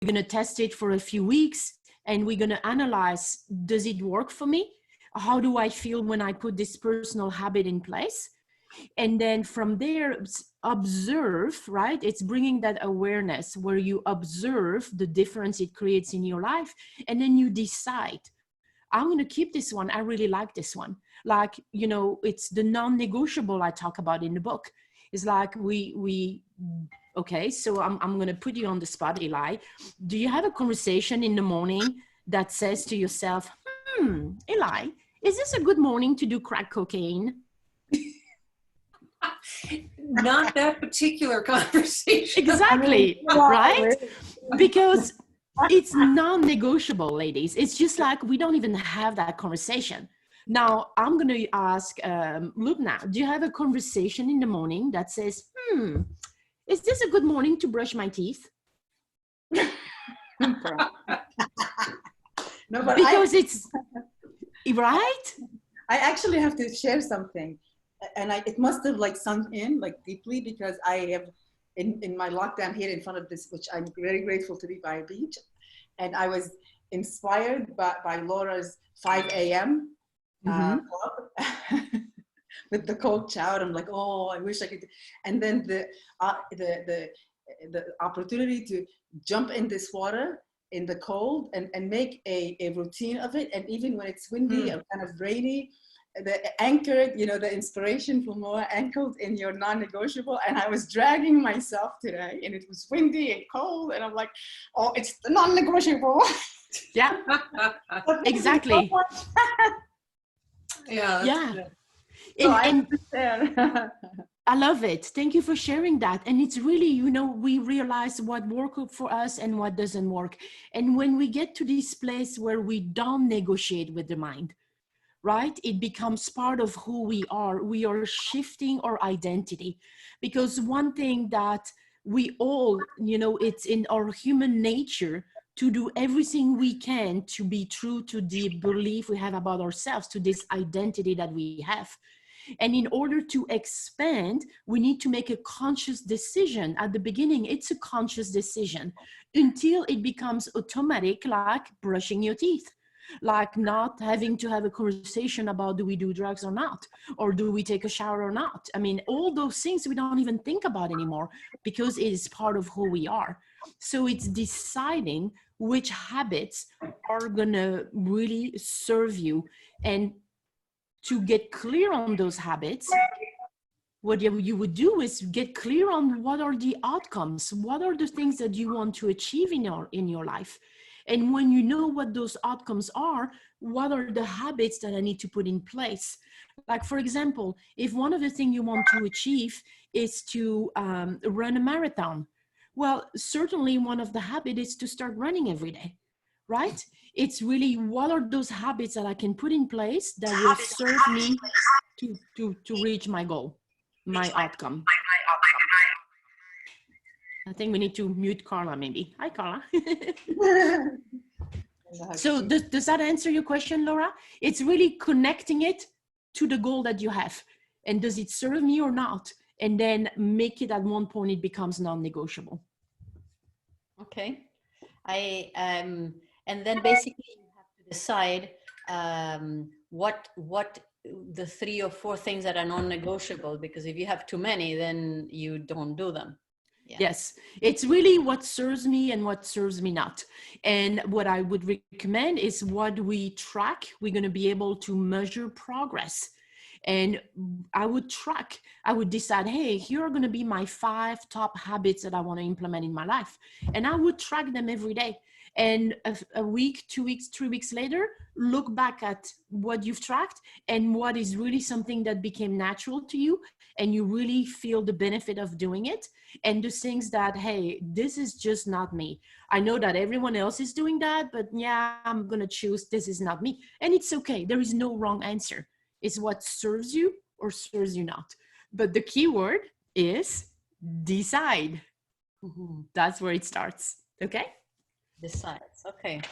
going to test it for a few weeks, and we're going to analyze, does it work for me? How do I feel when I put this personal habit in place? And then from there, observe, right? It's bringing that awareness where you observe the difference it creates in your life. And then you decide, I'm going to keep this one. I really like this one. Like, you know, it's the non-negotiable I talk about in the book. It's like okay, so I'm going to put you on the spot, Eli. Do you have a conversation in the morning that says to yourself, Eli, is this a good morning to do crack cocaine? Not that particular conversation. Exactly, right? Because it's non-negotiable, ladies. It's just like we don't even have that conversation. Now, I'm going to ask Lubna, do you have a conversation in the morning that says, is this a good morning to brush my teeth? No, but because it's, right? I actually have to share something. And it must have like sunk in like deeply, because I have in my lockdown here in front of this, which I'm very grateful to be by a beach. And I was inspired by Laura's 5 a.m. Club with the cold shower. I'm like, oh, I wish I could. And then the opportunity to jump in this water in the cold and make a routine of it. And even when it's windy or kind of rainy, the anchored, you know, the inspiration for more anchored in your non-negotiable. And I was dragging myself today, and it was windy and cold, and I'm like, oh, it's the non-negotiable. Yeah, exactly. Yeah. So I love it. Thank you for sharing that. And it's really, you know, we realize what works for us and what doesn't work. And when we get to this place where we don't negotiate with the mind, right? It becomes part of who we are. We are shifting our identity, because one thing that we all, you know, it's in our human nature to do everything we can to be true to the belief we have about ourselves, to this identity that we have. And in order to expand, we need to make a conscious decision. At the beginning, it's a conscious decision until it becomes automatic, like brushing your teeth. Like not having to have a conversation about, do we do drugs or not? Or do we take a shower or not? I mean, all those things we don't even think about anymore, because it is part of who we are. So it's deciding which habits are gonna really serve you. And to get clear on those habits, what you would do is get clear on what are the outcomes, what are the things that you want to achieve in your life. And when you know what those outcomes are, what are the habits that I need to put in place? Like, for example, if one of the things you want to achieve is to run a marathon, well, certainly one of the habits is to start running every day, right? It's really, what are those habits that I can put in place that will serve me to reach my goal, my outcome. I think we need to mute Carla, maybe. Hi, Carla. So does that answer your question, Laura? It's really connecting it to the goal that you have. And does it serve me or not? And then make it at one point, it becomes non-negotiable. Okay. And then basically you have to decide what the 3 or 4 things that are non-negotiable, because if you have too many, then you don't do them. Yeah. Yes, it's really what serves me and what serves me not. And what I would recommend is what we track. We're going to be able to measure progress. And I would decide, hey, here are going to be my 5 top habits that I want to implement in my life. And I would track them every day. And a week, 2 weeks, 3 weeks later, look back at what you've tracked and what is really something that became natural to you, and you really feel the benefit of doing it, and the things that, hey, this is just not me. I know that everyone else is doing that, but yeah, I'm going to choose this is not me. And it's okay. There is no wrong answer. It's what serves you or serves you not. But the key word is decide. Mm-hmm. That's where it starts. Okay? Decides. Okay.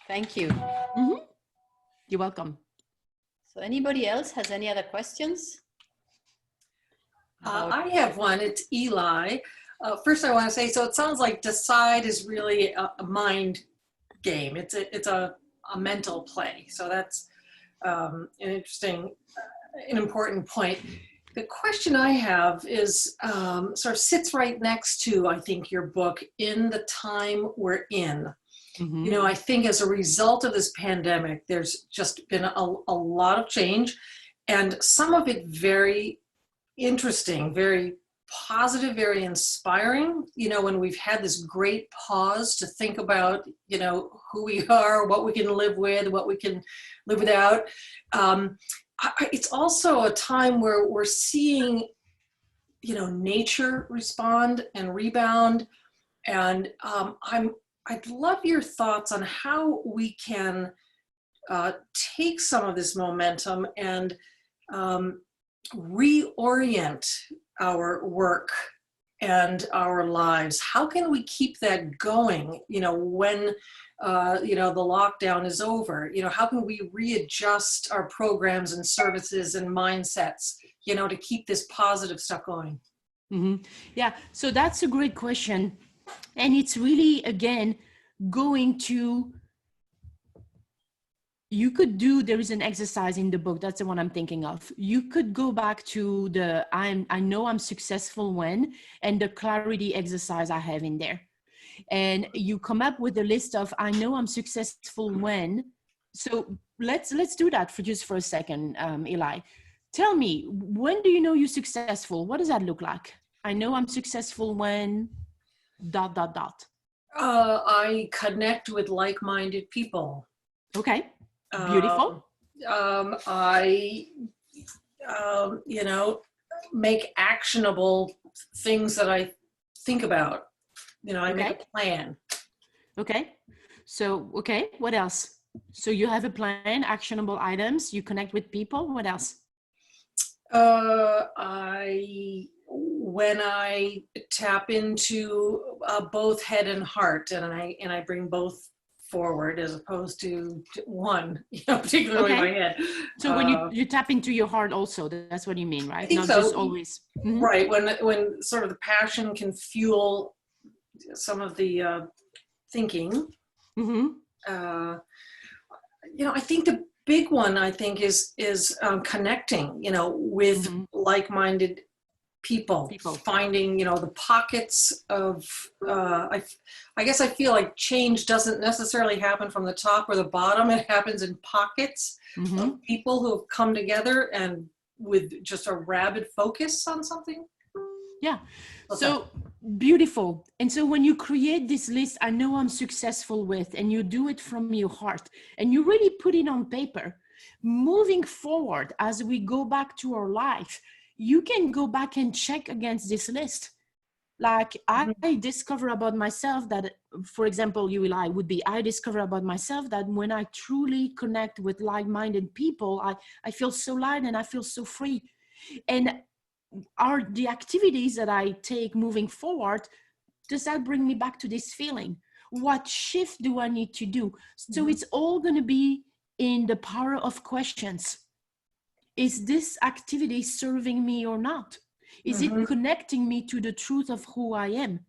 Thank you. Mm-hmm. You're welcome. So anybody else has any other questions? I have one. It's Eli. First, I want to say, so it sounds like decide is really a mind game. It's a mental play. So that's an interesting, an important point. The question I have is sort of sits right next to, I think, your book, In the Time We're In. Mm-hmm. You know, I think as a result of this pandemic, there's just been a lot of change, and some of it very interesting, very positive, very inspiring. You know, when we've had this great pause to think about, you know, who we are, what we can live with, what we can live without. It's also a time where we're seeing, you know, nature respond and rebound. And I'd love your thoughts on how we can take some of this momentum and reorient our work and our lives. How can we keep that going, you know, when you know, the lockdown is over? You know, how can we readjust our programs and services and mindsets, you know, to keep this positive stuff going? Mm-hmm. Yeah, so that's a great question. And it's really, again, going to, you could do, there is an exercise in the book, that's the one I'm thinking of. You could go back to the, I know I'm successful when, and the clarity exercise I have in there. And you come up with a list of, I know I'm successful when. So let's do that for a second, Eli. Tell me, when do you know you're successful? What does that look like? I know I'm successful when ... I connect with like-minded people. Okay, beautiful. I, you know, make actionable things that I think about. You know, I make a plan. Okay. So, okay, what else? So you have a plan, actionable items, you connect with people, what else? When I tap into both head and heart, and I bring both forward as opposed to one, you know, particularly my head. So when you tap into your heart also, that's what you mean, right? I think Not so. Just always. Mm-hmm. Right, when sort of the passion can fuel some of the thinking. Mm-hmm. You know, I think the big one, I think, is connecting, you know, with like-minded people, finding, you know, the pockets of, I guess I feel like change doesn't necessarily happen from the top or the bottom. It happens in pockets of people who have come together and with just a rabid focus on something. Yeah. So beautiful. And so when you create this list, I know I'm successful with, and you do it from your heart and you really put it on paper, moving forward as we go back to our life, you can go back and check against this list. Like I discover about myself that, for example, you and I would be, I discover about myself that when I truly connect with like-minded people, I feel so light and I feel so free. And are the activities that I take moving forward, does that bring me back to this feeling? What shift do I need to do? So it's all going to be in the power of questions. Is this activity serving me or not? Is it connecting me to the truth of who I am?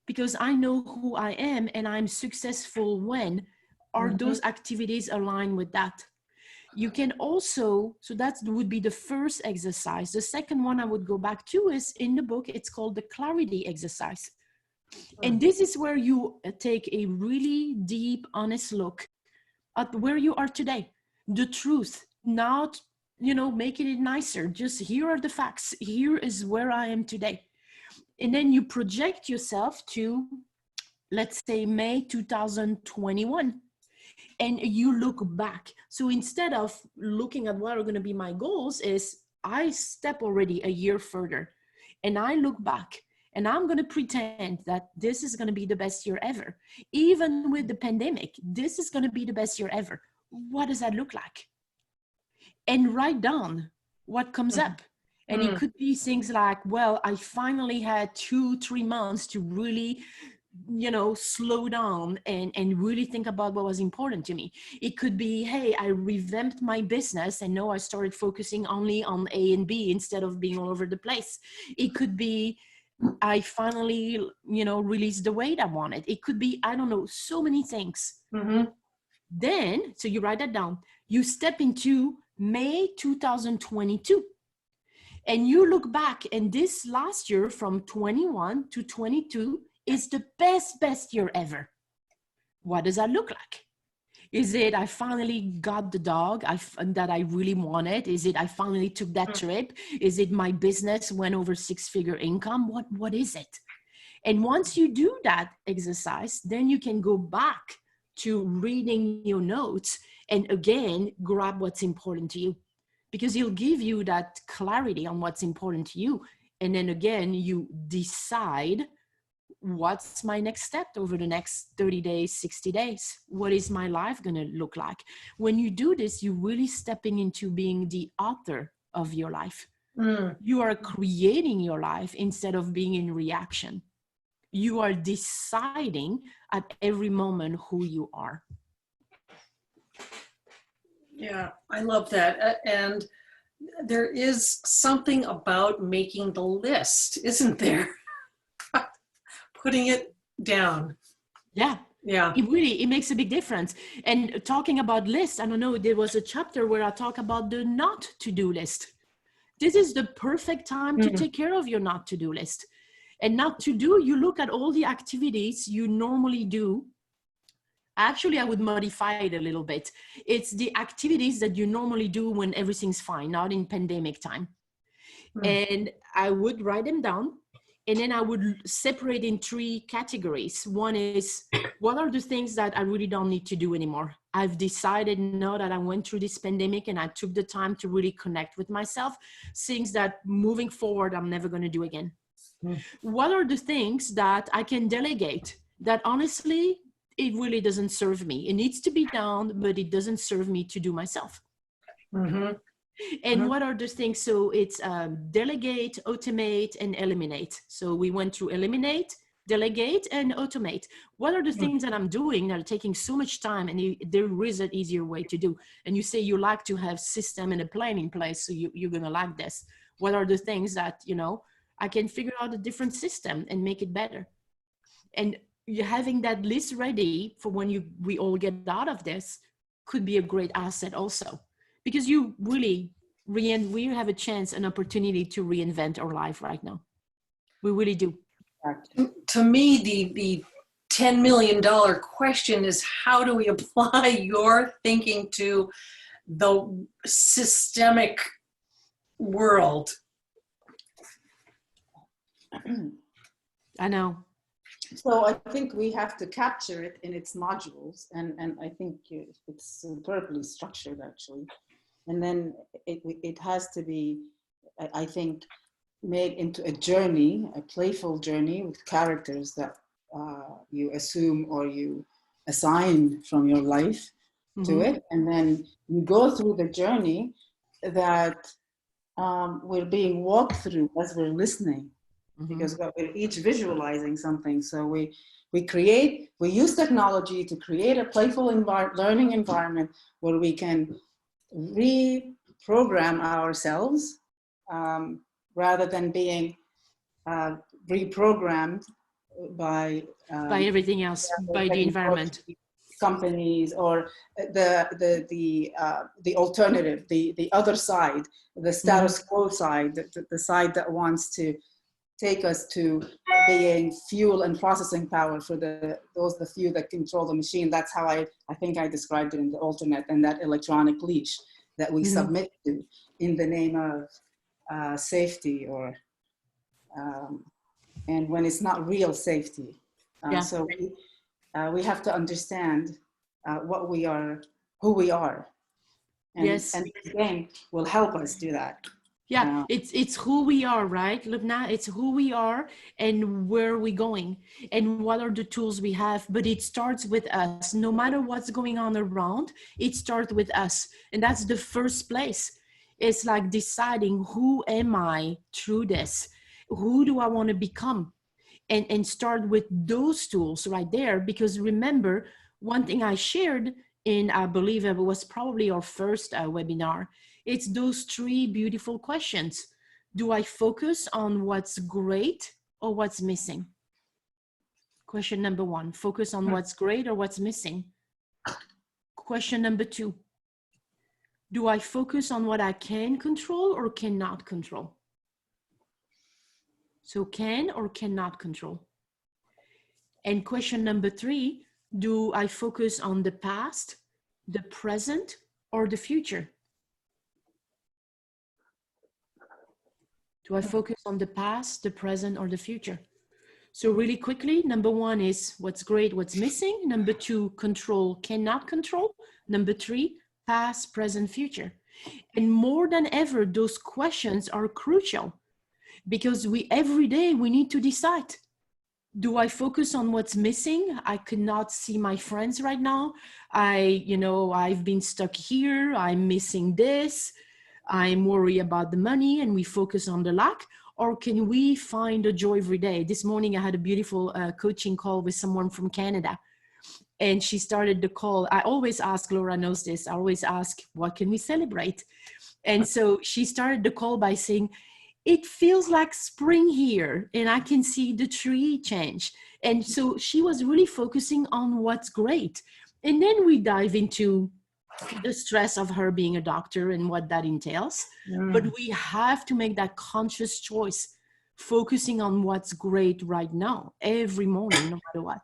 Because I know who I am and I'm successful when. Are those activities aligned with that? You can also, so that would be the first exercise. The second one I would go back to is in the book, it's called the clarity exercise. And this is where you take a really deep, honest look at where you are today. The truth, not, you know, making it nicer. Just here are the facts. Here is where I am today. And then you project yourself to, let's say, May 2021. And you look back. So instead of looking at what are going to be my goals, is I step already a year further and I look back and I'm going to pretend that this is going to be the best year ever. Even with the pandemic, this is going to be the best year ever. What does that look like? And write down what comes up. And it could be things like, well, I finally had 2-3 months to really, you know, slow down and really think about what was important to me. It could be, hey, I revamped my business and now I started focusing only on A and B instead of being all over the place. It could be, I finally, released the weight I wanted. It could be, I don't know, so many things. Mm-hmm. Then, so you write that down, you step into May 2022 and you look back, and this last year from 21 to 22 is the best year ever. What does that look like? Is it I finally got the dog that I really wanted? Is it I finally took that trip? Is it my business went over 6-figure income? What is it? And once you do that exercise, then you can go back to reading your notes and again, grab what's important to you, because he'll give you that clarity on what's important to you. And then again, you decide, what's my next step over the next 30 days, 60 days? What is my life going to look like? When you do this, you're really stepping into being the author of your life. You are creating your life instead of being in reaction. You are deciding at every moment who you are. Yeah, I love that. And there is something about making the list, isn't there? Putting it down. Yeah. Yeah. It makes a big difference. And talking about lists, I don't know, there was a chapter where I talk about the not to-do list. This is the perfect time to take care of your not to-do list. And not to do, you look at all the activities you normally do. Actually, I would modify it a little bit. It's the activities that you normally do when everything's fine, not in pandemic time. And I would write them down. And then I would separate in 3 categories. One is, what are the things that I really don't need to do anymore? I've decided now that I went through this pandemic and I took the time to really connect with myself, things that moving forward, I'm never going to do again. What are the things that I can delegate that honestly, it really doesn't serve me? It needs to be done, but it doesn't serve me to do myself. And what are the things? So it's delegate, automate, and eliminate. So we went through eliminate, delegate, and automate. What are the things that I'm doing that are taking so much time, and there is an easier way to do? And you say you like to have system and a plan in place, so you're going to like this. What are the things that, I can figure out a different system and make it better? And you having that list ready for when we all get out of this could be a great asset also. Because you really, we have a chance, an opportunity to reinvent our life right now. We really do. To me, the $10 million question is, how do we apply your thinking to the systemic world? I know. So I think we have to capture it in its modules, and I think it's superbly structured actually. And then it has to be, I think, made into a journey, a playful journey with characters that you assume or you assign from your life to it. And then you go through the journey that we're being walked through as we're listening, because we're each visualizing something. So we use technology to create a playful learning environment where we can reprogram ourselves rather than being reprogrammed by everything else, by the environment, companies, or the alternative, the other side, the status quo side, the side that wants to take us to being fuel and processing power for the few that control the machine. That's how I think I described it in the alternate, and that electronic leash that we submit to in the name of safety, or and when it's not real safety. So we have to understand what we are, who we are, and this game will help us do that. Yeah, it's who we are, right, Lubna? It's who we are and where we're going and what are the tools we have. But it starts with us. No matter what's going on around, it starts with us. And that's the first place. It's like deciding, who am I through this? Who do I want to become? And start with those tools right there. Because remember, one thing I shared in, I believe it was probably our first webinar, it's those 3 beautiful questions. Do I focus on what's great or what's missing? Question number one, focus on what's great or what's missing. Question number two, do I focus on what I can control or cannot control? So can or cannot control. And question number three, do I focus on the past, the present, or the future? Do I focus on the past, the present, or the future? So really quickly, number one is what's great, what's missing. Number two, control, cannot control. Number three, past, present, future. And more than ever, those questions are crucial because every day we need to decide. Do I focus on what's missing? I could not see my friends right now. I've been stuck here. I'm missing this. I'm worried about the money, and we focus on the lack. Or can we find a joy every day? This morning, I had a beautiful coaching call with someone from Canada. And she started the call. I always ask, Laura knows this, I always ask, what can we celebrate? And so she started the call by saying, it feels like spring here and I can see the tree change. And so she was really focusing on what's great. And then we dive into the stress of her being a doctor and what that entails. But we have to make that conscious choice, focusing on what's great right now, every morning, no matter what.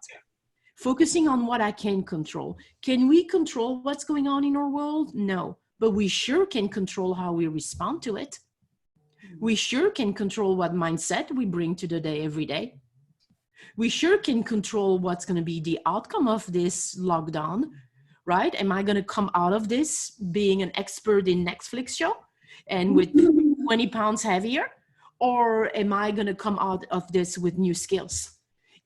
Focusing on what I can control. Can we control what's going on in our world? No, but we sure can control how we respond to it. We sure can control what mindset we bring to the day every day. We sure can control what's going to be the outcome of this lockdown, right? Am I going to come out of this being an expert in Netflix show and with 20 pounds heavier? Or am I going to come out of this with new skills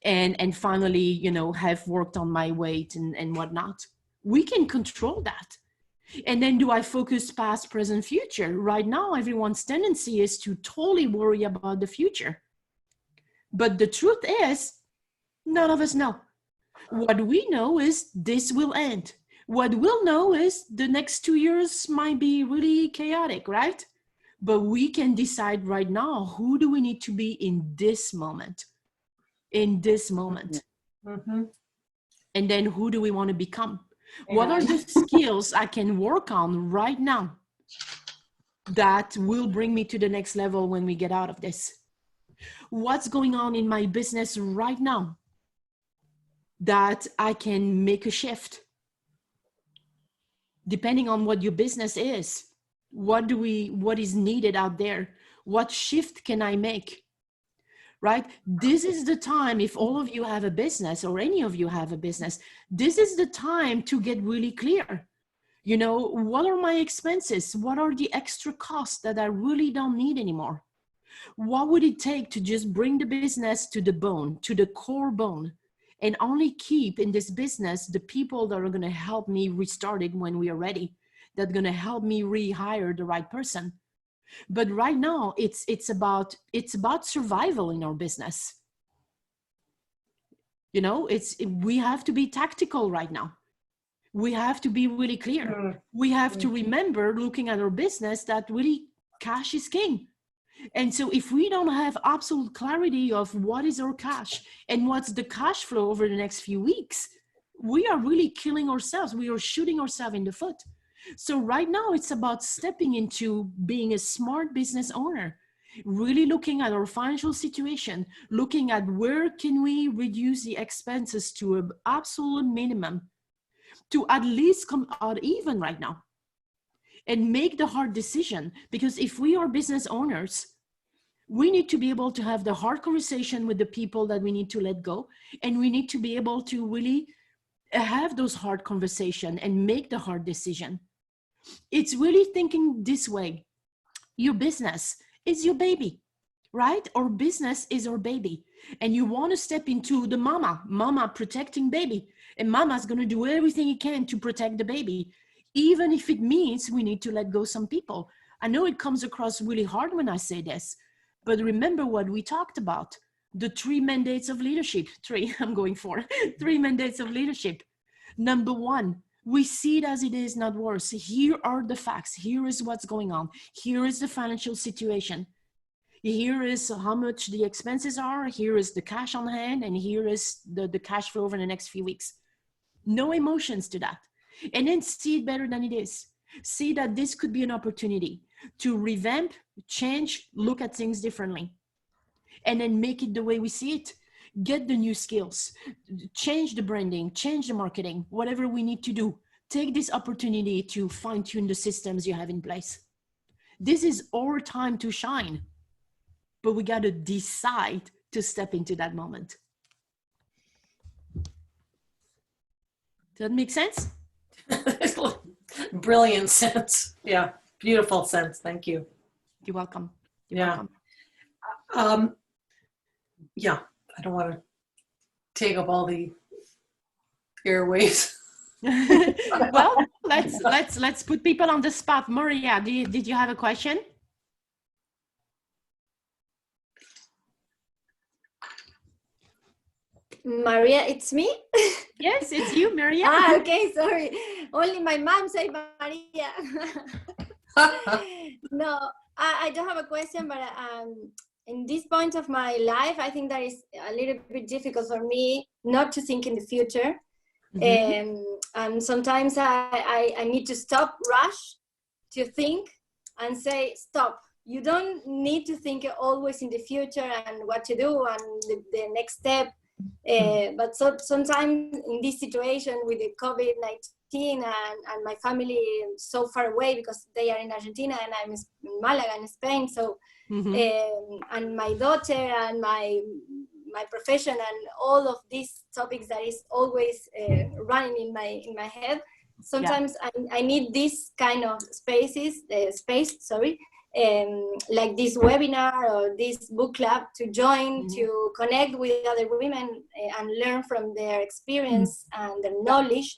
and finally, have worked on my weight and whatnot? We can control that. And then do I focus past, present, future? Right now, everyone's tendency is to totally worry about the future. But the truth is, none of us know. What we know is this will end. What we'll know is the next 2 years might be really chaotic, right? But we can decide right now, who do we need to be in this moment? In this moment. Mm-hmm. And then who do we want to become? What are the skills I can work on right now that will bring me to the next level when we get out of this? What's going on in my business right now that I can make a shift? Depending on what your business is, what is needed out there? What shift can I make? Right? This is the time, if all of you have a business or any of you have a business, this is the time to get really clear. What are my expenses? What are the extra costs that I really don't need anymore? What would it take to just bring the business to the bone, to the core bone, and only keep in this business the people that are going to help me restart it when we are ready, that are going to help me rehire the right person? But right now, it's about survival in our business. We have to be tactical right now. We have to be really clear. We have to remember, looking at our business, that really cash is king. And so if we don't have absolute clarity of what is our cash and what's the cash flow over the next few weeks, we are really killing ourselves. We are shooting ourselves in the foot. So right now it's about stepping into being a smart business owner, really looking at our financial situation, looking at where can we reduce the expenses to an absolute minimum to at least come out even right now and make the hard decision. Because if we are business owners, we need to be able to have the hard conversation with the people that we need to let go. And we need to be able to really have those hard conversations and make the hard decision. It's really thinking this way. Your business is your baby, right? Our business is our baby. And you want to step into the mama protecting baby. And mama's going to do everything it can to protect the baby, even if it means we need to let go some people. I know it comes across really hard when I say this, but remember what we talked about. The 3 mandates of leadership. 3 mandates of leadership. Number 1, we see it as it is, not worse. Here are the facts. Here is what's going on. Here is the financial situation. Here is how much the expenses are. Here is the cash on hand. And here is the cash flow over the next few weeks. No emotions to that. And then see it better than it is. See that this could be an opportunity to revamp, change, look at things differently, and then make it the way we see it. Get the new skills, change the branding, change the marketing, whatever we need to do. Take this opportunity to fine tune the systems you have in place. This is our time to shine, but we got to decide to step into that moment. Does that make sense? Brilliant sense. Yeah. Beautiful sense. Thank you. You're welcome. Yeah. Yeah. I don't want to take up all the airways. Well, let's put people on the spot. Maria, did you have a question? Maria, it's me? Yes, it's you, Maria. Okay, sorry. Only my mom said Maria. No, I don't have a question, but in this point of my life, I think that is a little bit difficult for me not to think in the future. Mm-hmm. And sometimes I need to stop, rush to think and say, stop. You don't need to think always in the future and what to do and the next step. But sometimes in this situation with the COVID-19 and my family so far away because they are in Argentina and I'm in Malaga in Spain. So, mm-hmm. And my daughter and my profession and all of these topics that is always running in my head. Sometimes I need this kind of space, like this webinar or this book club to join, mm-hmm. to connect with other women and learn from their experience mm-hmm. and their knowledge.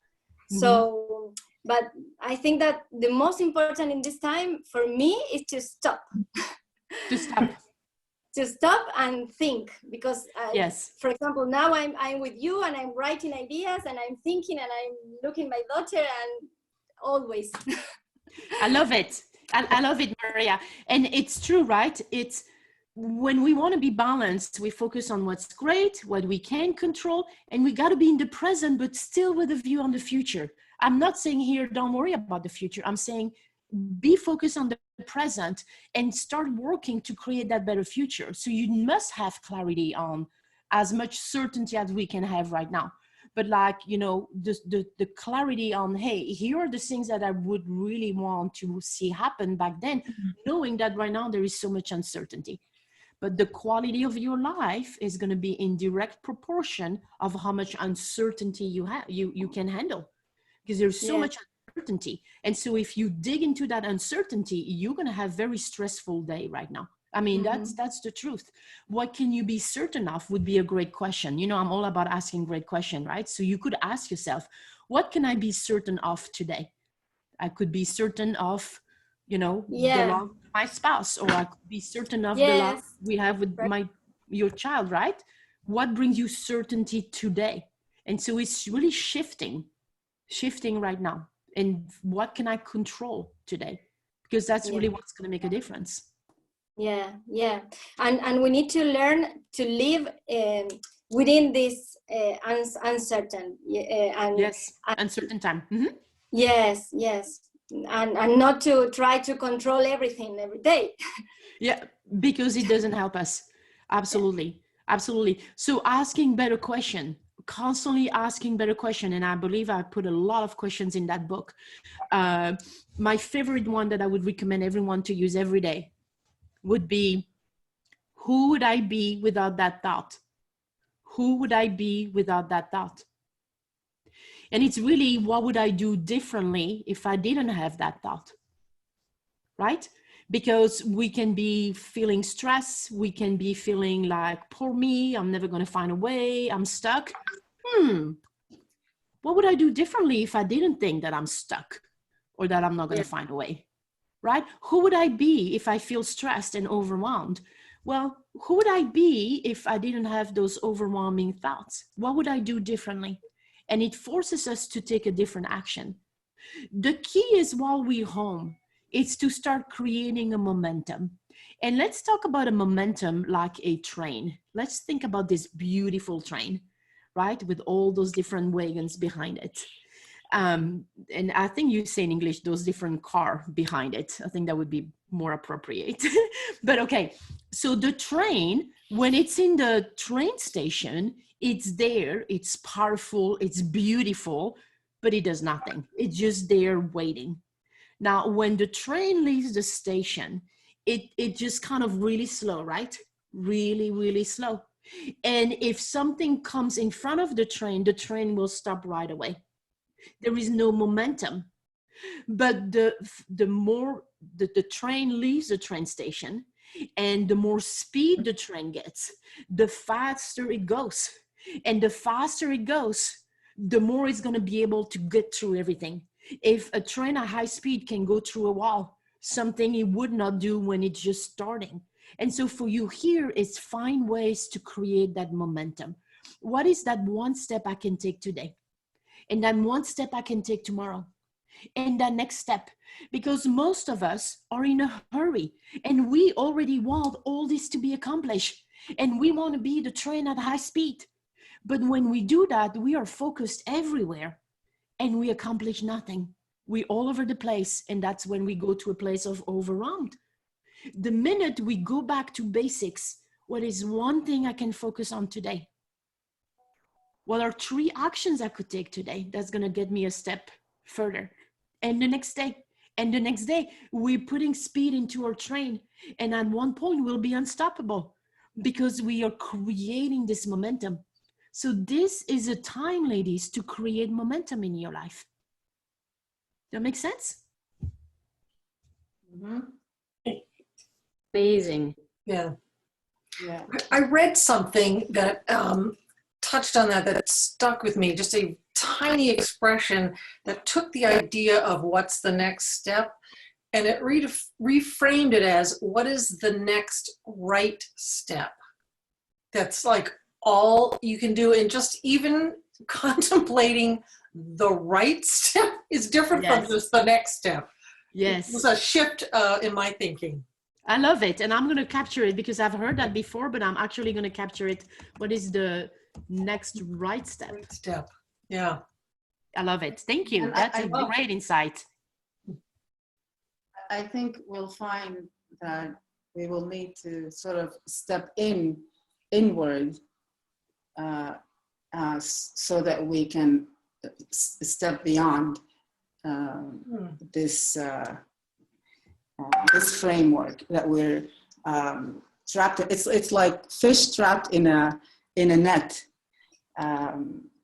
Mm-hmm. So, but I think that the most important in this time for me is to stop. To stop and think, because yes. For example, now I'm with you and I'm writing ideas and I'm thinking and I'm looking at my daughter and always. I love it. I love it, Maria. And it's true, right? It's when we want to be balanced, we focus on what's great, what we can control, and we got to be in the present, but still with a view on the future. I'm not saying here, don't worry about the future. I'm saying be focused on the present and start working to create that better future. So you must have clarity on as much certainty as we can have right now. But like, you know, the clarity on, hey, here are the things that I would really want to see happen back then, mm-hmm. knowing that right now there is so much uncertainty. But the quality of your life is going to be in direct proportion of how much uncertainty you can handle, because there's so much uncertainty. And so if you dig into that uncertainty, you're going to have very stressful day right now. I mean, mm-hmm. that's the truth. What can you be certain of would be a great question. You know, I'm all about asking great questions, right? So you could ask yourself, what can I be certain of today? I could be certain of, you know, the love of my spouse, or I could be certain of the love we have with your child, right? What brings you certainty today? And so it's really shifting right now. And what can I control today? Because that's really what's going to make a difference. Yeah. And we need to learn to live within this uncertain. Uncertain time. Mm-hmm. Yes. And not to try to control everything every day. Yeah, because it doesn't help us. Absolutely. So asking better question. Constantly asking better question, and I believe I put a lot of questions in that book. My favorite one that I would recommend everyone to use every day would be, who would I be without that thought? Who would I be without that thought? And it's really, what would I do differently if I didn't have that thought? Right? Because we can be feeling stress, we can be feeling like, poor me, I'm never going to find a way, I'm stuck. What would I do differently if I didn't think that I'm stuck or that I'm not going to find a way? Right? Who would I be if I feel stressed and overwhelmed? Well, who would I be if I didn't have those overwhelming thoughts? What would I do differently? And it forces us to take a different action. The key is, while we're home, it's to start creating a momentum. And let's talk about a momentum like a train. Let's think about this beautiful train, right? With all those different wagons behind it. And I think you say in English, those different car behind it. I think that would be more appropriate. But okay, so the train, when it's in the train station, it's there, it's powerful, it's beautiful, but it does nothing. It's just there waiting. Now, when the train leaves the station, it just kind of really slow, right? Really, really slow. And if something comes in front of the train will stop right away. There is no momentum. But the more the train leaves the train station and the more speed the train gets, the faster it goes. And the faster it goes, the more it's going to be able to get through everything. If a train at high speed can go through a wall, something it would not do when it's just starting. And so for you here is find ways to create that momentum. What is that one step I can take today? And then one step I can take tomorrow. And that next step, because most of us are in a hurry and we already want all this to be accomplished and we want to be the train at high speed. But when we do that, we are focused everywhere and we accomplish nothing. We're all over the place, and that's when we go to a place of overwhelmed. The minute we go back to basics, what is one thing I can focus on today? What are 3 actions I could take today that's going to get me a step further? And the next day, and the next day, we're putting speed into our train. And at one point, we'll be unstoppable because we are creating this momentum. So this is a time, ladies, to create momentum in your life. That makes sense? Mm-hmm. Amazing. Yeah. Yeah. I read something that touched on that stuck with me, just a tiny expression that took the idea of what's the next step and it reframed it as what is the next right step. That's like all you can do, and just even contemplating the right step is different from just the next step. Yes. It was a shift in my thinking. I love it. And I'm going to capture it because I've heard that before, but I'm actually going to capture it. What is the next right step? Right step. Yeah. I love it. Thank you. And That's I a love, great insight. I think we'll find that we will need to sort of step inward so that we can step beyond this this framework that we're trapped in. It's like fish trapped in a net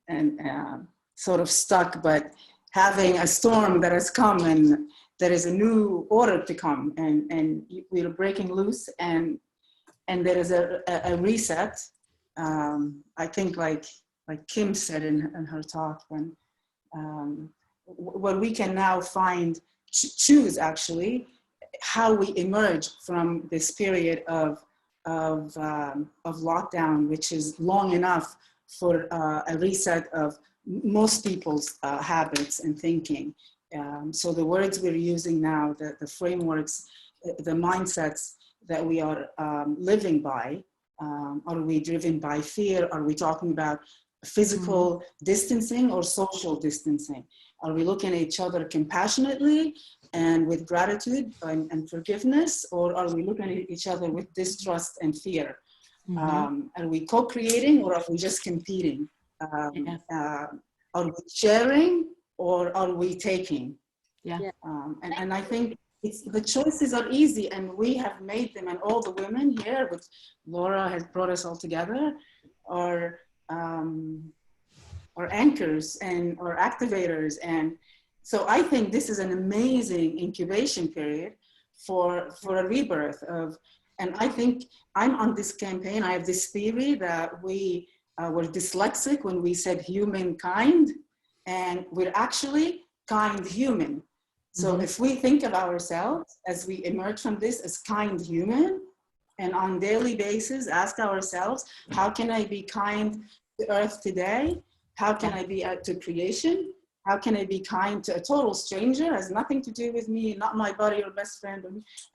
and sort of stuck, but having a storm that has come and there is a new order to come, and we're breaking loose, and there is a reset. I think like Kim said in her talk, when where we can now choose actually how we emerge from this period of lockdown, which is long enough for a reset of most people's habits and thinking. So the words we're using now, the frameworks, the mindsets that we are living by, are we driven by fear? Are we talking about physical distancing or social distancing? Are we looking at each other compassionately and with gratitude and forgiveness? Or are we looking at each other with distrust and fear? Are we co-creating or are we just competing? Are we sharing or are we taking? And I think the choices are easy, and we have made them, and all the women here, which Laura has brought us all together, are anchors and or activators. And so I think this is an amazing incubation period for a rebirth of, and I think I'm on this campaign. I have this theory that we were dyslexic when we said humankind, and we're actually kind human. So if we think of ourselves as we emerge from this as kind human, and on daily basis ask ourselves, how can I be kind to earth today? How can I be to creation? How can I be kind to a total stranger, has nothing to do with me, not my buddy or best friend?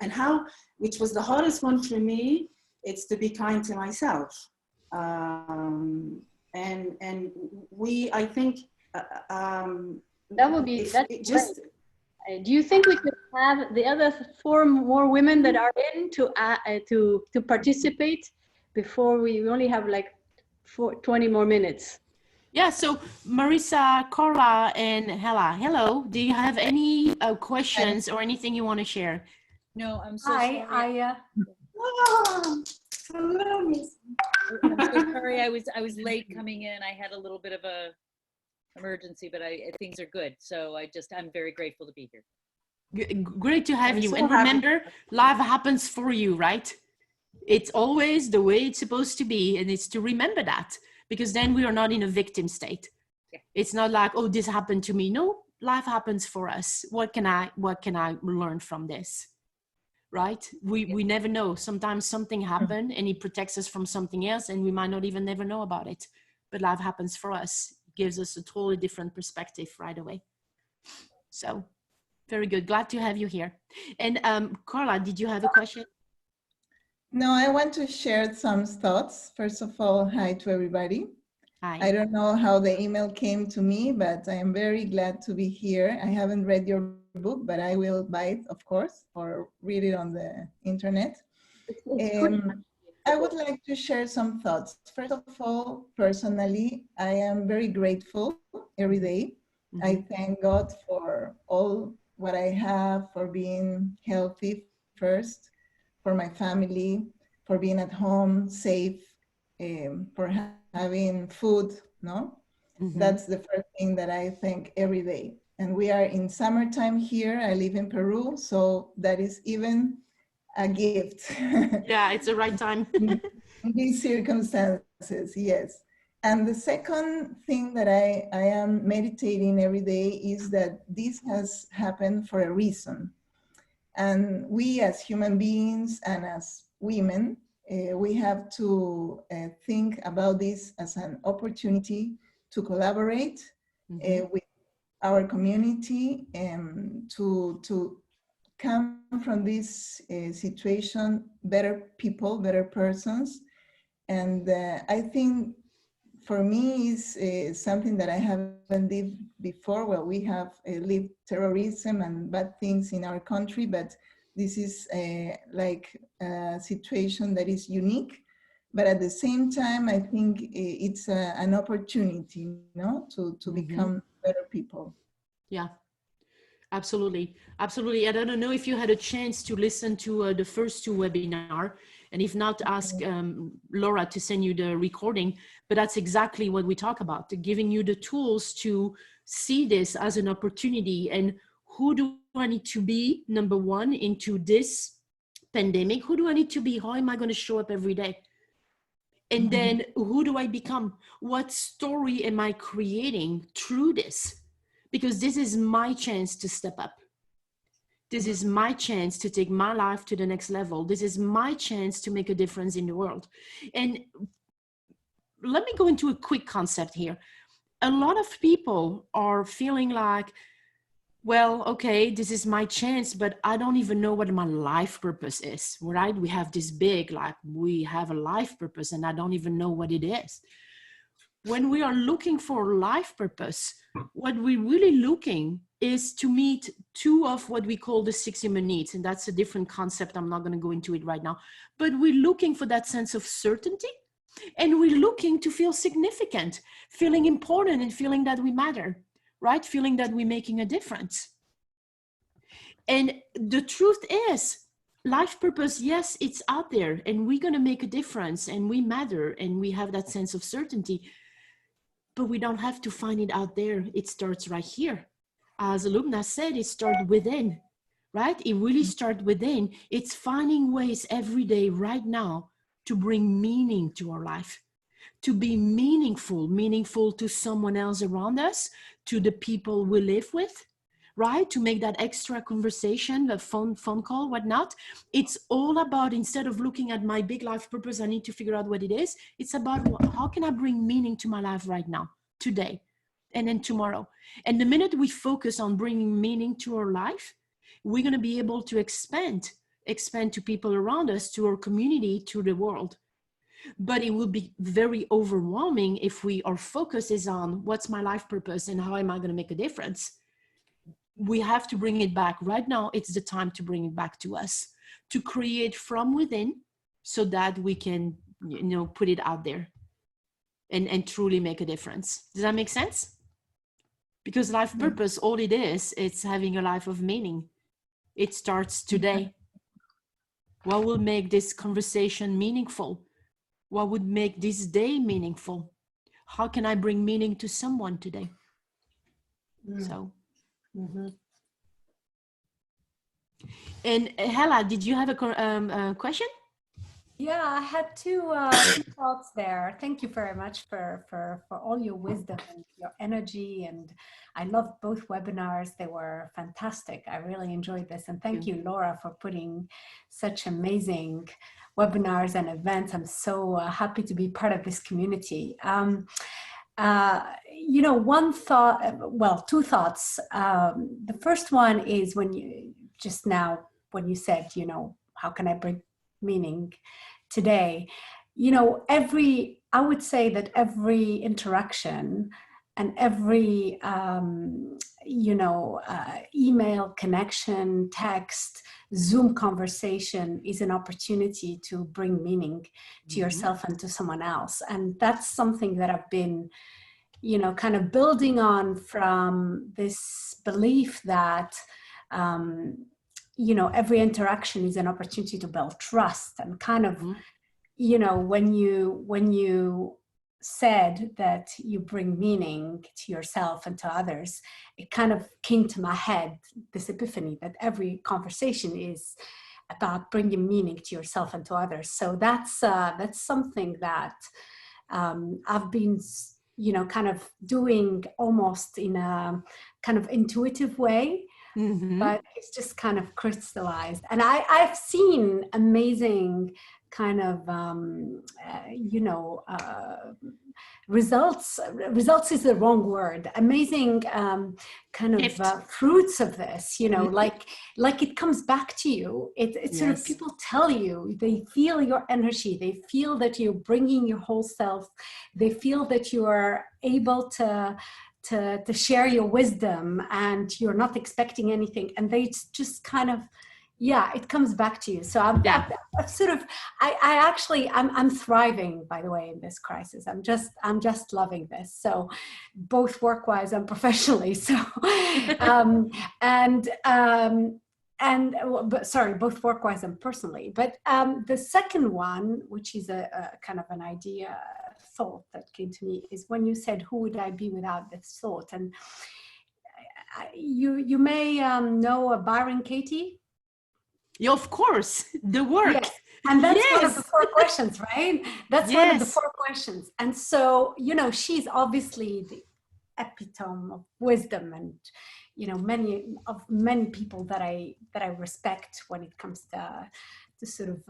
And how, which was the hardest one for me, it's to be kind to myself. And we, I think, that would be, if that's it just, do you think we could have the other 4 more women that are in to participate before we only have like 20 more minutes? Yeah, so Marissa, Carla, and Hella, hello. Do you have any questions or anything you want to share? No, I'm so sorry. hello, Miss. I'm so sorry. I was late coming in. I had a little bit of a emergency, but things are good. So I'm very grateful to be here. Great to have I'm you. so And happy. remember, life happens for you, right? It's always the way it's supposed to be, and it's to remember that, because then we are not in a victim state. Yeah. It's not like, oh, this happened to me. No, life happens for us. What can I learn from this? Right? We never know. Sometimes something happened and it protects us from something else, and we might not even never know about it. But life happens for us. It gives us a totally different perspective right away. So very good. Glad to have you here. And Carla, did you have a question? No, I want to share some thoughts. First of all, hi to everybody. Hi. I don't know how the email came to me, but I am very glad to be here. I haven't read your book, but I will buy it, of course, or read it on the internet. I would like to share some thoughts. First of all, personally, I am very grateful every day. Mm-hmm. I thank God for all what I have, for being healthy first, for my family, for being at home, safe, for having food, no? Mm-hmm. That's the first thing that I thank every day. And we are in summertime here. I live in Peru, so that is even a gift. Yeah, it's the right time. In these circumstances, yes. And the second thing that I am meditating every day is that this has happened for a reason. And we as human beings and as women, we have to think about this as an opportunity to collaborate with our community and to come from this situation better people, better persons. And I think for me is something that I haven't lived before. Well, we have lived terrorism and bad things in our country, but this is like a situation that is unique. But at the same time, I think it's an opportunity, you know, to become better people. Yeah, absolutely. Absolutely. I don't know if you had a chance to listen to the first 2 webinars, and if not, ask Laura to send you the recording, but that's exactly what we talk about, giving you the tools to see this as an opportunity. And who do I need to be, number one, into this pandemic? Who do I need to be? How am I going to show up every day? And then who do I become? What story am I creating through this? Because this is my chance to step up. This is my chance to take my life to the next level. This is my chance to make a difference in the world. And let me go into a quick concept here. A lot of people are feeling like, well, okay, this is my chance, but I don't even know what my life purpose is, right? We have this big, like, we have a life purpose and I don't even know what it is. When we are looking for life purpose, what we're really looking is to meet 2 of what we call the 6 human needs. And that's a different concept. I'm not going to go into it right now, but we're looking for that sense of certainty, and we're looking to feel significant, feeling important, and feeling that we matter, right? Feeling that we're making a difference. And the truth is, life purpose, yes, it's out there, and we're going to make a difference, and we matter, and we have that sense of certainty. But we don't have to find it out there. It starts right here. As Alumna said, it starts within, right? It really starts within. It's finding ways every day right now to bring meaning to our life, to be meaningful to someone else around us, to the people we live with, right? To make that extra conversation, the phone call, whatnot. It's all about, instead of looking at my big life purpose, I need to figure out what it is. It's about how can I bring meaning to my life right now, today? and then tomorrow. And the minute we focus on bringing meaning to our life, we're going to be able to expand to people around us, to our community, to the world. But it will be very overwhelming if our focus is on what's my life purpose and how am I going to make a difference. We have to bring it back. Right now, it's the time to bring it back to us, to create from within so that we can, put it out there and truly make a difference. Does that make sense? Because life purpose, all it is, it's having a life of meaning. It starts today. What will make this conversation meaningful? What would make this day meaningful? How can I bring meaning to someone today? So. And Hella, did you have a question? Yeah, I had two thoughts there. Thank you very much for all your wisdom and your energy. And I loved both webinars. They were fantastic. I really enjoyed this. And thank you, Laura, for putting such amazing webinars and events. I'm so happy to be part of this community. One thought, well, two thoughts. The first one is when you said, how can I bring meaning today? I would say that every interaction and every, email connection, text, Zoom conversation is an opportunity to bring meaning to yourself and to someone else. And that's something that I've been, kind of building on from this belief that, every interaction is an opportunity to build trust. And kind of, when you said that you bring meaning to yourself and to others, it kind of came to my head, this epiphany that every conversation is about bringing meaning to yourself and to others. So that's something that I've been, kind of doing almost in a kind of intuitive way. But it's just kind of crystallized. And I've seen amazing kind of, results is the wrong word. Amazing kind of fruits of this, like it comes back to you. It's sort of, people tell you, they feel your energy. They feel that you're bringing your whole self. They feel that you are able to share your wisdom and you're not expecting anything, and they just kind of, it comes back to you. So I'm thriving, by the way, in this crisis. I'm just loving this. So both work-wise and professionally. So both work-wise and personally. But the second one, which is a kind of an idea, thought that came to me, is when you said, who would I be without this thought? And you may know Byron Katie. Yeah, of course, the work. Yes. And that's one of the 4 questions, right? That's one of the 4 questions. And so, she's obviously the epitome of wisdom, and many people that I respect when it comes to sort of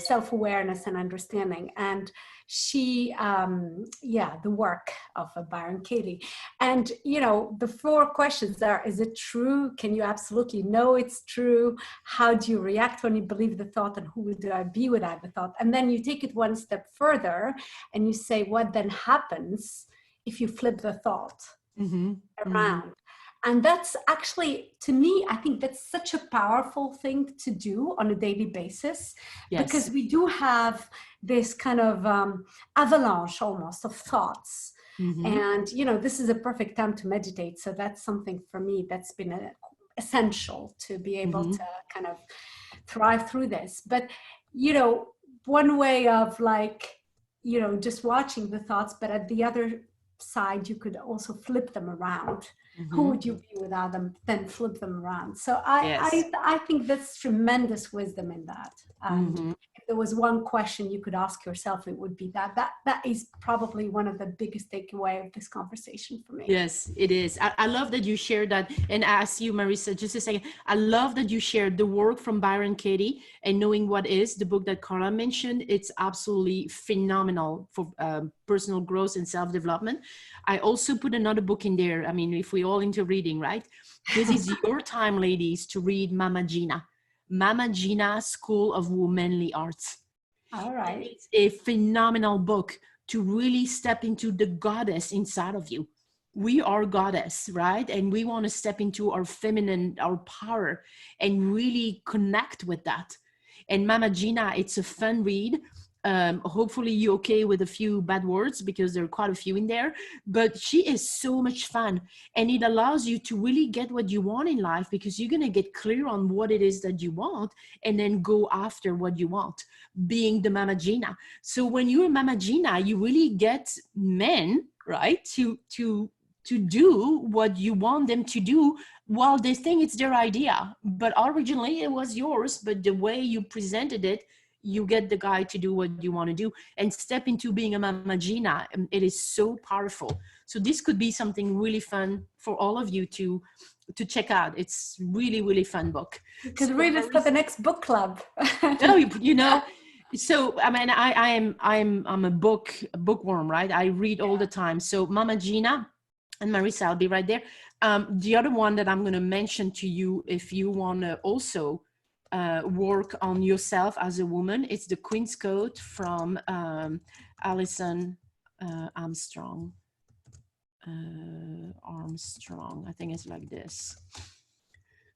self-awareness and understanding. And she the work of Byron Katie. And the 4 questions are: is it true? Can you absolutely know it's true? How do you react when you believe the thought? And who would I be without the thought? And then you take it one step further and you say, what then happens if you flip the thought around? And that's actually, to me, I think that's such a powerful thing to do on a daily basis, because we do have this kind of avalanche almost of thoughts. And, this is a perfect time to meditate. So that's something for me that's been essential to be able to kind of thrive through this. But, one way of just watching the thoughts, but at the other side, you could also flip them around. Who would you be without them? Then flip them around. So I think that's tremendous wisdom in that. And there was one question you could ask yourself, it would be that. That is probably one of the biggest takeaway of this conversation for me. Yes, it is. I love that you shared that. And ask you, Marisa, just a second. I love that you shared the work from Byron Katie and Knowing What Is, the book that Carla mentioned. It's absolutely phenomenal for personal growth and self-development. I also put another book in there. I mean, if we all into reading, right? This is your time, ladies, to read Mama Gina. Mama Gina, School of Womanly Arts. All right. It's a phenomenal book to really step into the goddess inside of you. We are goddess, right? And we want to step into our feminine, our power, and really connect with that. And Mama Gina, it's a fun read. Hopefully you're okay with a few bad words because there are quite a few in there, but she is so much fun, and it allows you to really get what you want in life because you're going to get clear on what it is that you want and then go after what you want, being the Mama Gina. So when you're Mama Gina, you really get men, right, to do what you want them to do while they think it's their idea, but originally it was yours, but the way you presented it, you get the guy to do what you want to do and step into being a Mama Gina. It is so powerful. So this could be something really fun for all of you to check out. It's really, really fun book. You could read it for the next book club. No, you know, so I mean, I'm a bookworm, right? I read all the time. So Mama Gina and Marisa, I'll be right there. The other one that I'm going to mention to you, if you want to also work on yourself as a woman, it's the Queen's Code from Alison Armstrong. I think it's like this.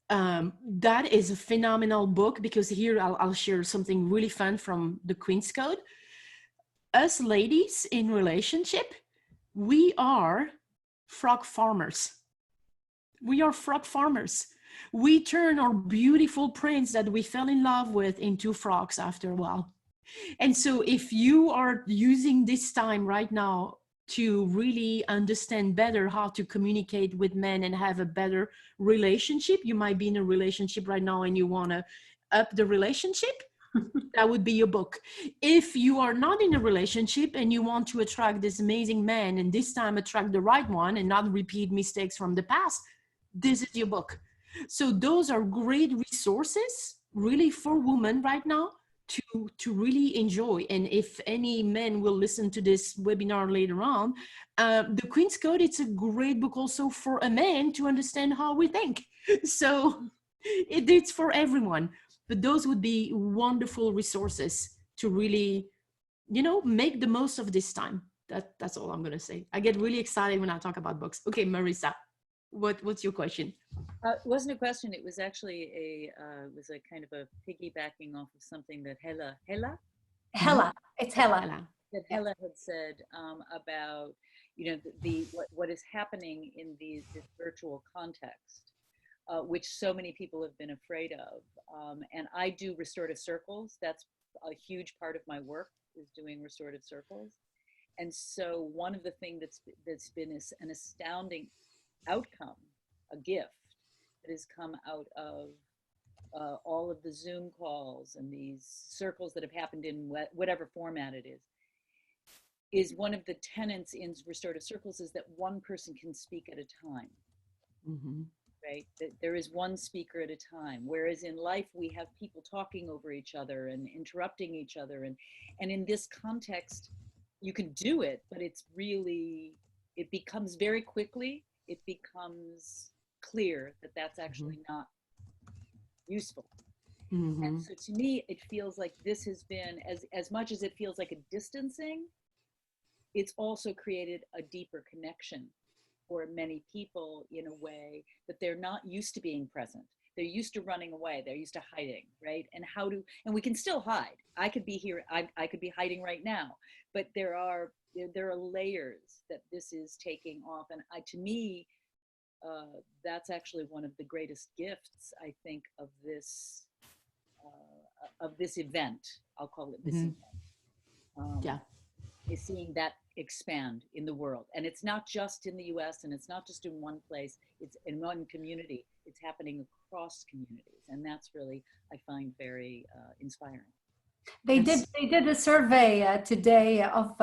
That is a phenomenal book because here I'll share something really fun from the Queen's Code. Us ladies in relationship, we are frog farmers. We are frog farmers. We turn our beautiful prince that we fell in love with into frogs after a while. And so if you are using this time right now to really understand better how to communicate with men and have a better relationship, you might be in a relationship right now and you want to up the relationship, that would be your book. If you are not in a relationship and you want to attract this amazing man and this time attract the right one and not repeat mistakes from the past, this is your book. So those are great resources really for women right now to really enjoy. And if any men will listen to this webinar later on, the Queen's Code, it's a great book also for a man to understand how we think. So it's for everyone, but those would be wonderful resources to really, you know, make the most of this time. That's all I'm going to say. I get really excited when I talk about books. Okay, Marisa, what's your question? It wasn't a question. It was actually was a kind of a piggybacking off of something that Hella, It's Hella. that Hella had said about, you know, what is happening in this virtual context, which so many people have been afraid of. And I do restorative circles. That's a huge part of my work, is doing restorative circles. And so one of the things that's been an astounding outcome, a gift that has come out of all of the Zoom calls and these circles that have happened in whatever format it is one of the tenets in restorative circles is that one person can speak at a time. Mm-hmm. Right? That there is one speaker at a time. Whereas in life, we have people talking over each other and interrupting each other. And in this context, you can do it, but it's really, it becomes very quickly, it becomes clear that that's actually not useful. Mm-hmm. And so to me, it feels like this has been, as much as it feels like a distancing, it's also created a deeper connection for many people in a way that they're not used to being present. They're used to running away. They're used to hiding, right? And we can still hide. I could be here. I could be hiding right now, but there are layers that this is taking off. And to me, that's actually one of the greatest gifts, I think, of this event. I'll call it this event. Is seeing that expand in the world. And it's not just in the US, and it's not just in one place, it's in one community, it's happening across communities. And that's really, I find, very inspiring. They did a survey today of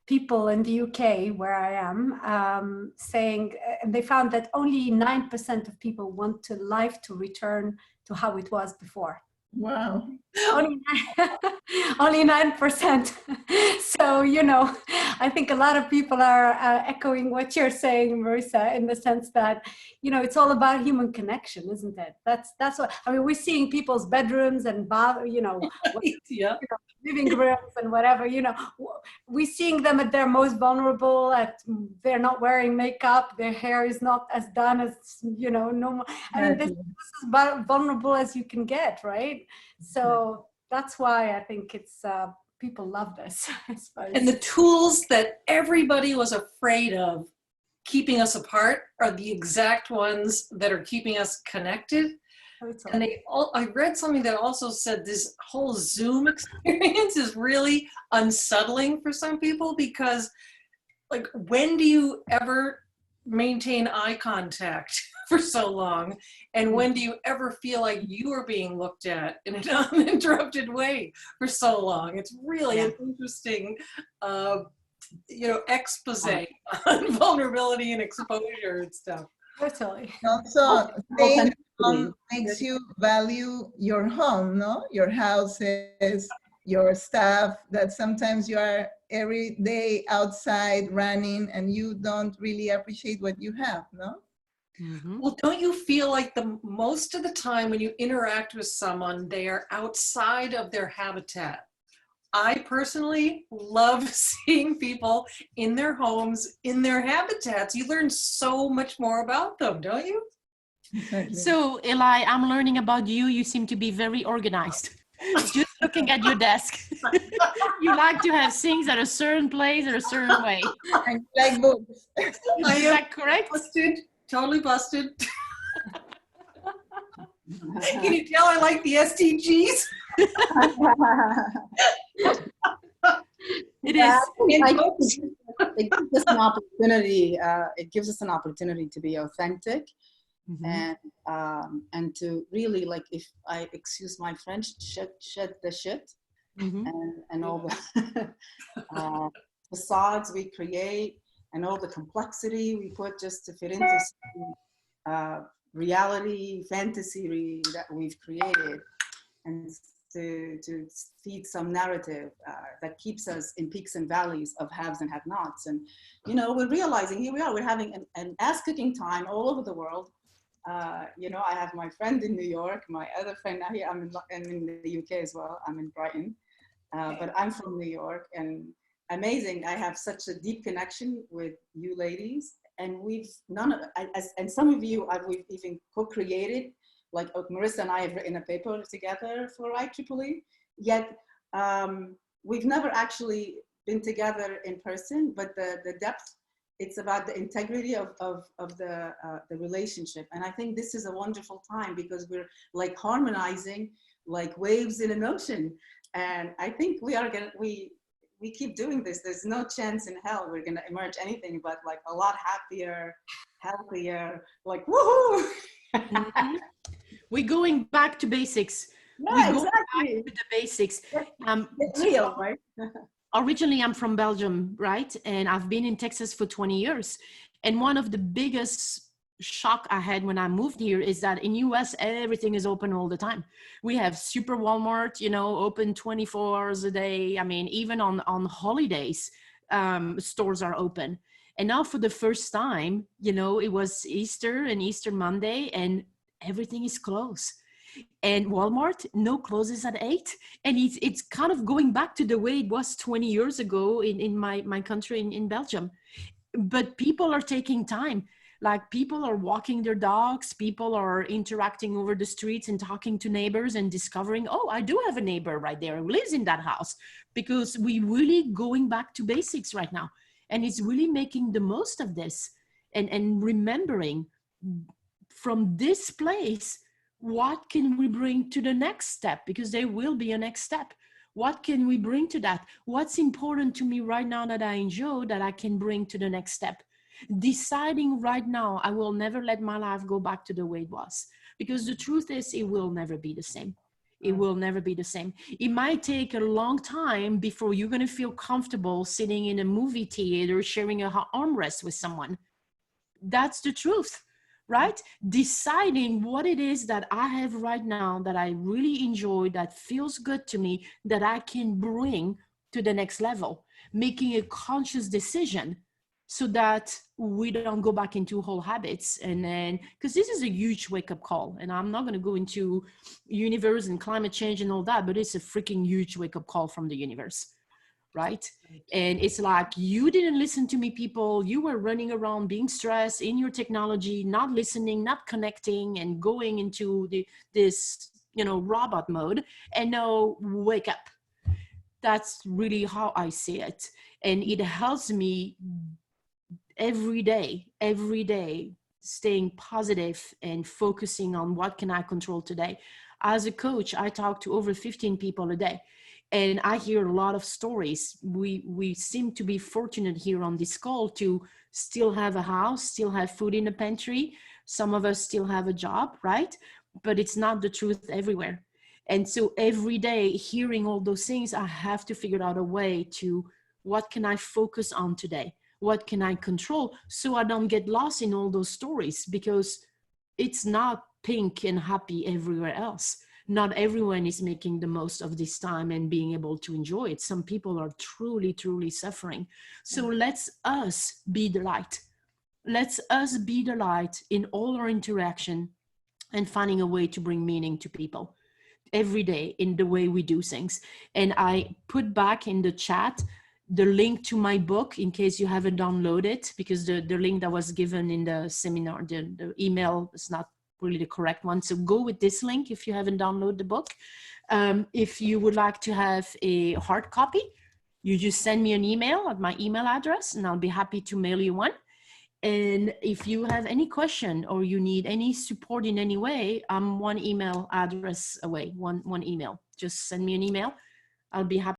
people in the UK where I am, saying, and they found that only 9% of people want life to return to how it was before. Wow. Only 9%. So, you know, I think a lot of people are echoing what you're saying, Marissa, in the sense that, you know, it's all about human connection, isn't it? That's what I mean. We're seeing people's bedrooms and Yeah. living rooms and whatever. You know, we're seeing them at their most vulnerable. They're not wearing makeup. Their hair is not as done as, you know, normal. I mean, this is about vulnerable as you can get, right? So that's why I think it's people love this, I suppose. And the tools that everybody was afraid of keeping us apart are the exact ones that are keeping us connected. And I read something that also said this whole Zoom experience is really unsettling for some people, because like, when do you ever maintain eye contact for so long? And when do you ever feel like you are being looked at in an uninterrupted way for so long? It's really an interesting, expose on vulnerability and exposure and stuff. Totally. Also, staying home makes you value your home, no? Your houses, your stuff, that sometimes you are every day outside running and you don't really appreciate what you have, no? Mm-hmm. Well, don't you feel like most of the time when you interact with someone, they are outside of their habitat? I personally love seeing people in their homes, in their habitats. You learn so much more about them, don't you? Exactly. So, Eli, I'm learning about you. You seem to be very organized. Just looking at your desk. You like to have things at a certain place or a certain way. And like books. Is that correct? Busted. Totally busted. Can you tell I like the SDGs? It is. It gives us an opportunity. It gives us an opportunity to be authentic, and to really, like, if I excuse my French, shed the shit, and all the facades we create and all the complexity we put just to fit into reality, fantasy that we've created, and to feed some narrative that keeps us in peaks and valleys of haves and have-nots. And, you know, we're realizing, here we are, we're having an ass-kicking time all over the world. You know, I have my friend in New York, my other friend now here, I'm in the UK as well, I'm in Brighton, but I'm from New York, and amazing, I have such a deep connection with you ladies, and and some of you we've even co-created, like Marissa and I have written a paper together for IEEE, yet we've never actually been together in person, but the depth, it's about the integrity of the relationship. And I think this is a wonderful time because we're like harmonizing like waves in an ocean. And I think we keep doing this. There's no chance in hell we're gonna emerge anything but like a lot happier, healthier, like woohoo! We're going back to basics. Yeah, We're going exactly. back to the basics. It's real, right? Originally, I'm from Belgium, right? And I've been in Texas for 20 years. And one of the biggest shock I had when I moved here is that in US, everything is open all the time. We have super Walmart, you know, open 24 hours a day. I mean, even on holidays, stores are open. And now for the first time, you know, it was Easter and Easter Monday and everything is closed. And Walmart, no closes at 8. And it's kind of going back to the way it was 20 years ago in my country in Belgium. But people are taking time. Like, people are walking their dogs, people are interacting over the streets and talking to neighbors and discovering, oh, I do have a neighbor right there who lives in that house, because we really going back to basics right now. And it's really making the most of this and remembering from this place, what can we bring to the next step? Because there will be a next step. What can we bring to that? What's important to me right now that I enjoy that I can bring to the next step? Deciding right now, I will never let my life go back to the way it was. Because the truth is, it will never be the same. It will never be the same. It might take a long time before you're going to feel comfortable sitting in a movie theater sharing a armrest with someone. That's the truth, right? Deciding what it is that I have right now that I really enjoy, that feels good to me, that I can bring to the next level, making a conscious decision so that we don't go back into whole habits. And then, because this is a huge wake-up call, and I'm not going to go into universe and climate change and all that, but it's a freaking huge wake-up call from the universe, right? And it's like, you didn't listen to me, people. You were running around being stressed in your technology, not listening, not connecting, and going into this robot mode. And now wake up. That's really how I see it. And it helps me every day, staying positive and focusing on what can I control today. As a coach, I talk to over 15 people a day, and I hear a lot of stories. We seem to be fortunate here on this call to still have a house, still have food in the pantry. Some of us still have a job, right? But it's not the truth everywhere. And so every day hearing all those things, I have to figure out a way to, what can I focus on today? What can I control so I don't get lost in all those stories? Because it's not pink and happy everywhere else. Not everyone is making the most of this time and being able to enjoy it. Some people are truly, truly suffering. So let's us be the light. Let's us be the light in all our interaction and finding a way to bring meaning to people every day in the way we do things. And I put back in the chat the link to my book in case you haven't downloaded it, because the link that was given in the seminar, the email is not really the correct one. So go with this link if you haven't downloaded the book. If you would like to have a hard copy, you just send me an email at my email address and I'll be happy to mail you one. And if you have any question or you need any support in any way, I'm one email address away, one email. Just send me an email. I'll be happy